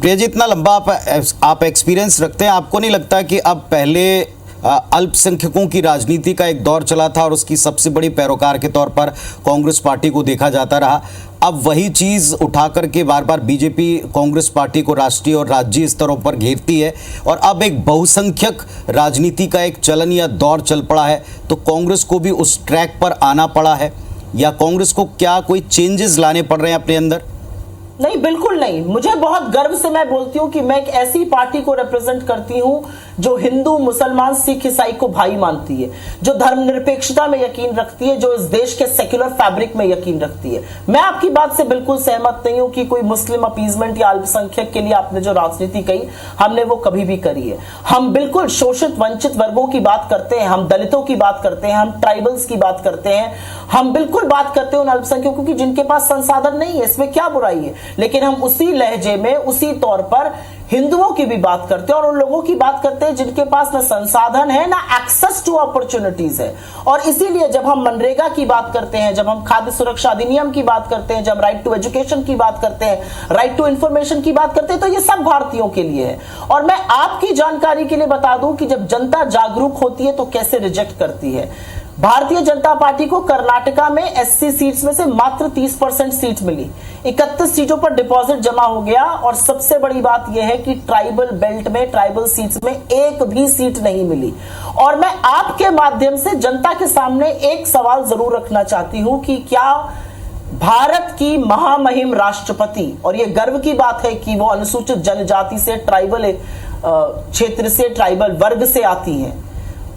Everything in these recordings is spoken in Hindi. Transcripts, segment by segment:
सुप्रिया जी, इतना लंबा आप एक्सपीरियंस रखते हैं, आपको नहीं लगता कि अब पहले अल्पसंख्यकों की राजनीति का एक दौर चला था और उसकी सबसे बड़ी पैरोकार के तौर पर कांग्रेस पार्टी को देखा जाता रहा, अब वही चीज़ उठा करके बार बार बीजेपी कांग्रेस पार्टी को राष्ट्रीय और राज्य स्तरों पर घेरती है और अब एक बहुसंख्यक राजनीति का एक चलन या दौर चल पड़ा है, तो कांग्रेस को भी उस ट्रैक पर आना पड़ा है या कांग्रेस को क्या कोई चेंजेस लाने पड़ रहे हैं अपने अंदर? नहीं, बिल्कुल नहीं। मुझे बहुत गर्व से मैं बोलती हूँ कि मैं एक ऐसी पार्टी को रिप्रेजेंट करती हूँ जो हिंदू, मुसलमान, सिख, ईसाई को भाई मानती है, जो धर्मनिरपेक्षता में यकीन रखती है, जो इस देश के सेक्युलर फैब्रिक में यकीन रखती है। मैं आपकी बात से बिल्कुल सहमत नहीं हूं कि कोई मुस्लिम अपीजमेंट या अल्पसंख्यक के लिए आपने जो राजनीति कही, हमने वो कभी भी करी है। हम बिल्कुल शोषित वंचित वर्गों की बात करते हैं, हम दलितों की बात करते हैं, हम ट्राइबल्स की बात करते हैं, हम बिल्कुल बात करते हैं उन अल्पसंख्यकों की जिनके पास संसाधन नहीं है, इसमें क्या बुराई है। लेकिन हम उसी लहजे में, उसी तौर पर हिंदुओं की भी बात करते हैं और उन लोगों की बात करते हैं जिनके पास ना संसाधन है, ना एक्सेस टू अपॉर्चुनिटीज है। और इसीलिए जब हम मनरेगा की बात करते हैं, जब हम खाद्य सुरक्षा अधिनियम की बात करते हैं, जब राइट टू एजुकेशन की बात करते हैं, राइट टू इंफॉर्मेशन की बात करते हैं, तो ये सब भारतीयों के लिए है। और मैं आपकी जानकारी के लिए बता दूं कि जब जनता जागरूक होती है तो कैसे रिजेक्ट करती है। भारतीय जनता पार्टी को कर्नाटका में एससी सीट्स में से मात्र 30% सीट मिली, 31 सीटों पर डिपॉजिट जमा हो गया। और सबसे बड़ी बात यह है कि ट्राइबल बेल्ट में, ट्राइबल सीट्स में एक भी सीट नहीं मिली। और मैं आपके माध्यम से जनता के सामने एक सवाल जरूर रखना चाहती हूं कि क्या भारत की महामहिम राष्ट्रपति, और यह गर्व की बात है कि वो अनुसूचित जनजाति से, ट्राइबल क्षेत्र से, ट्राइबल वर्ग से आती हैं,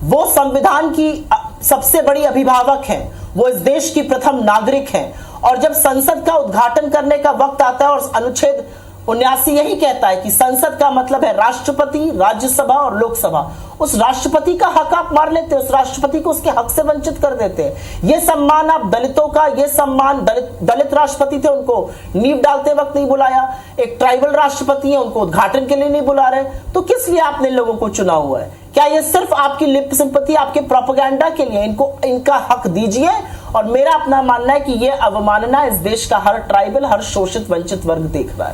वो संविधान की सबसे बड़ी अभिभावक हैं, वो इस देश की प्रथम नागरिक हैं। और जब संसद का उद्घाटन करने का वक्त आता है और अनुच्छेद 79 यही कहता है कि संसद का मतलब है राष्ट्रपति, राज्यसभा और लोकसभा, उस राष्ट्रपति का हक आप मार लेते हैं, उस राष्ट्रपति को उसके हक से वंचित कर देते हैं। ये सम्मान आप दलितों का, ये सम्मान दलित राष्ट्रपति थे, उनको नींव डालते वक्त नहीं बुलाया, एक ट्राइबल राष्ट्रपति है, उनको उद्घाटन के लिए नहीं बुला रहे, तो किस लिए आपने लोगों को चुना हुआ है? क्या ये सिर्फ आपकी लिप सिंपैथी, आपके प्रोपेगेंडा के लिए? इनको इनका हक दीजिए। और मेरा अपना मानना है कि यह अवमानना इस देश का हर ट्राइबल, हर शोषित वंचित वर्ग देख रहा है।